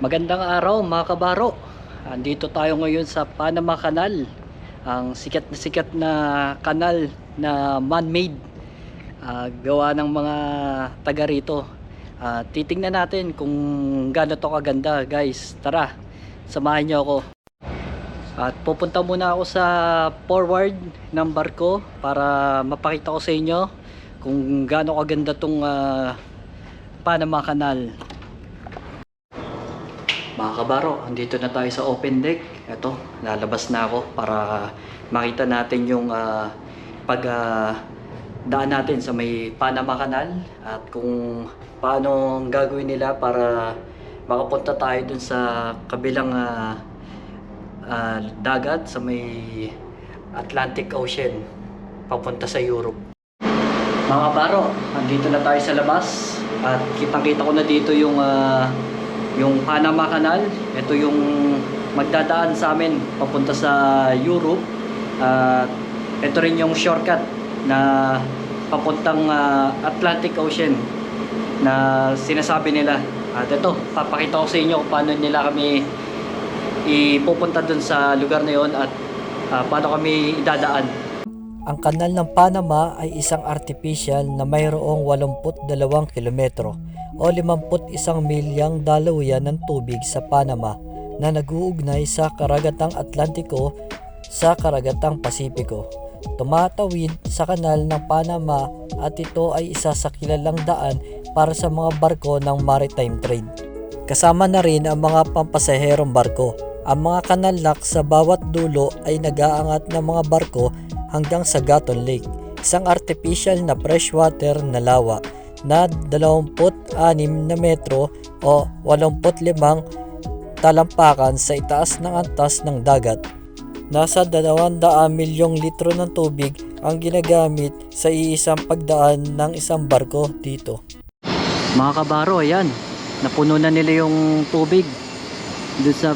Magandang araw mga kabaro. Andito tayo ngayon sa Panama Canal. Ang sikat na kanal na man-made, gawa ng mga taga rito. Titingnan natin kung gaano to kaganda, guys. Tara, samahan niyo ako. At pupunta muna ako sa forward ng barko para mapakita ko sa inyo kung gaano kaganda tong Panama Canal. Mga kabaro, andito na tayo sa open deck. Ito, lalabas na ako para makita natin yung daan natin sa may Panama Canal at kung paano ang gagawin nila para makapunta tayo dun sa kabilang dagat sa may Atlantic Ocean papunta sa Europe. Mga kabaro, andito na tayo sa labas at kitang-kita ko na dito yung Panama Canal. Ito yung magdadaan sa amin papunta sa Europe. Ito rin yung shortcut na papuntang Atlantic Ocean na sinasabi nila. At ito, papakita ko sa inyo kung paano nila kami ipupunta dun sa lugar na yon at paano kami idadaan. Ang kanal ng Panama ay isang artificial na mayroong 82 kilometro o 51 milyang dalawian ng tubig sa Panama na nag-uugnay sa karagatang Atlantiko sa karagatang Pasipiko. Tumatawid sa kanal ng Panama at ito ay isa sa kilalang daan para sa mga barko ng maritime trade. Kasama na rin ang mga pampasaherong barko. Ang mga kanal lock sa bawat dulo ay nag-aangat ng mga barko hanggang sa Gatun Lake, isang artificial na freshwater na lawa na 26 na metro o 85 talampakan sa itaas ng antas ng dagat. Nasa 200 milyong litro ng tubig ang ginagamit sa iisang pagdaan ng isang barko dito. Mga kabaro, ayan, napuno na nila yung tubig doon sa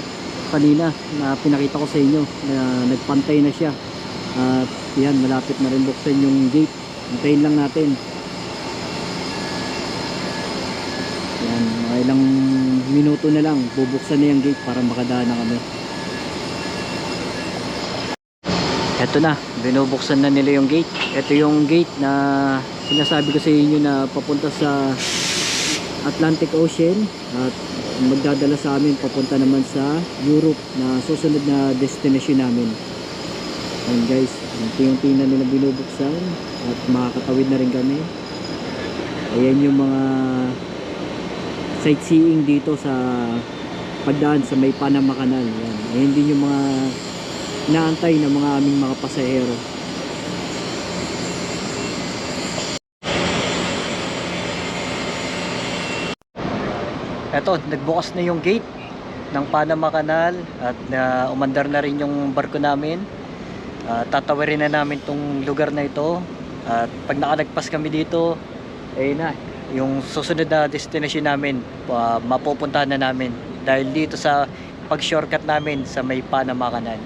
kanina na pinakita ko sa inyo na nagpantay na siya. At yan, malapit na rin buksan yung gate. Hintayin lang natin. Yan, mga ilang minuto na lang bubuksan na yung gate para makadaan na kami. Eto na, binubuksan na nila yung gate. Ito yung gate na sinasabi ko sa inyo na papunta sa Atlantic Ocean at magdadala sa amin papunta naman sa Europe na susunod na destination namin. Ayan guys, unti-unti na nila binubuksan at makakatawid na rin kami. Ayan yung mga sightseeing dito sa pagdaan sa may Panama Canal. Ayan din yung mga inaantay ng mga aming mga pasahero. Eto, nagbukas na yung gate ng Panama Canal at umandar na rin yung barko namin. Tatawirin na namin tong lugar na ito at pag nakalagpas kami dito, ayun na yung susunod na destination namin, mapupuntahan na namin dahil dito sa pag shortcut namin sa may Panama Canal.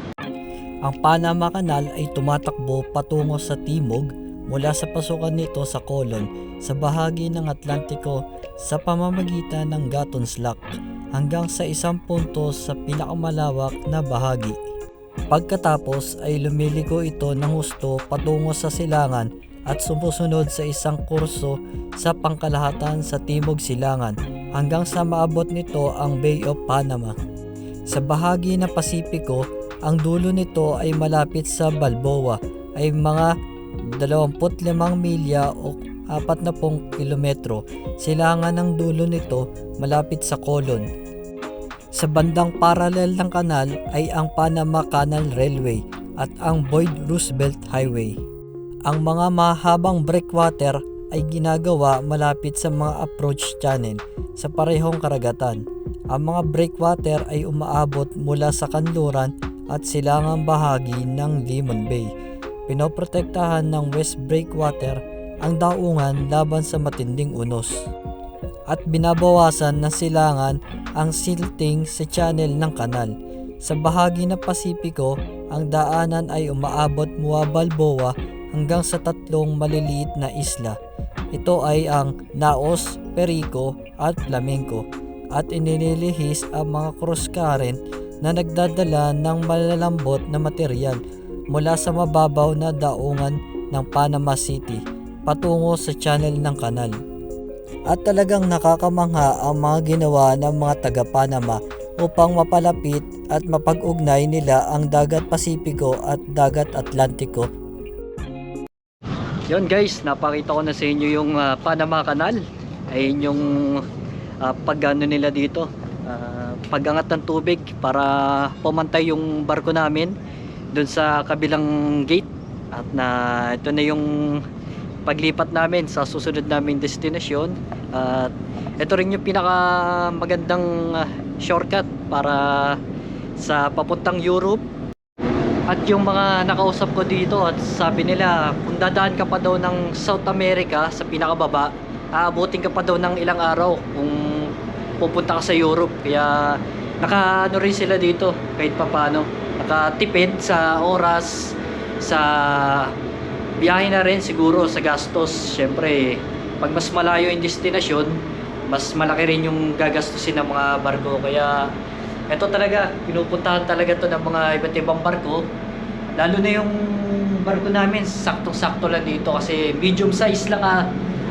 Ang Panama Canal ay tumatakbo patungo sa timog mula sa pasukan nito sa Colon sa bahagi ng Atlantiko sa pamamagitan ng Gatun Lock hanggang sa isang punto sa pinakamalawak na bahagi. Pagkatapos ay lumiligo ito ng husto patungo sa silangan at sumusunod sa isang kurso sa pangkalahatan sa timog silangan hanggang sa maabot nito ang Bay of Panama. Sa bahagi ng Pasipiko, ang dulo nito ay malapit sa Balboa ay mga 25 milya o 40 kilometro. Silangan ng dulo nito malapit sa Colon. Sa bandang paralel ng kanal ay ang Panama Canal Railway at ang Boyd Roosevelt Highway. Ang mga mahabang breakwater ay ginagawa malapit sa mga approach channel sa parehong karagatan. Ang mga breakwater ay umaabot mula sa kanluran at silangang bahagi ng Limon Bay. Pinoprotektahan ng West Breakwater ang daungan laban sa matinding unos. At binabawasan ng silangan ang silting sa channel ng kanal. Sa bahagi ng Pasipiko, ang daanan ay umaabot mula Balboa hanggang sa 3 maliliit na isla. Ito ay ang Naos, Perico at Flamenco. at inililihis ang mga cross current na nagdadala ng malalambot na material mula sa mababaw na daungan ng Panama City patungo sa channel ng kanal. At talagang nakakamangha ang mga ginawa ng mga taga-Panama upang mapalapit at mapag-ugnay nila ang Dagat Pasipiko at Dagat Atlantiko. Yun guys, napakita ko na sa inyo yung Panama Canal. Ayun yung pag-ano nila dito, pag-angat ng tubig para pumantay yung barko namin dun sa kabilang gate. At ito na yung paglipat namin sa susunod naming destinasyon. At ito rin yung pinaka magandang shortcut para sa papuntang Europe. At yung mga nakausap ko dito, at sabi nila kung dadaan ka pa daw ng South America sa pinakababa, aabutin ka pa daw ng ilang araw kung pupunta ka sa Europe. Kaya nakaano rin sila dito kahit papano, nakatipid sa oras, sa biyahe na rin siguro, sa gastos. Syempre pag mas malayo yung destinasyon, mas malaki rin yung gagastusin ng mga barko. Kaya ito talaga, pinupuntahan talaga to ng mga iba't ibang barko. Lalo na yung barko namin, saktong-sakto lang dito kasi medium size lang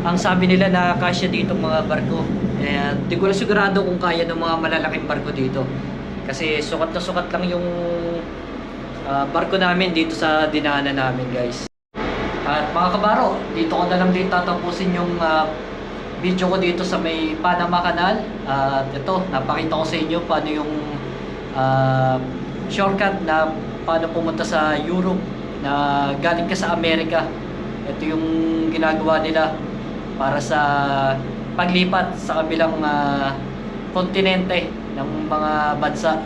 ang sabi nila na kasya dito mga barko. Kaya di ko na sigurado kung kaya ng mga malalaking barko dito. Kasi sukat na sukat lang yung barko namin dito sa dinaanan namin guys. At mga kabaro, dito ko na lang din tatapusin yung video ko dito sa may Panama Canal. At ito, napakita ko sa inyo paano yung shortcut na paano pumunta sa Europe na galing ka sa Amerika. Ito yung ginagawa nila para sa paglipat sa kabilang kontinente ng mga bansa.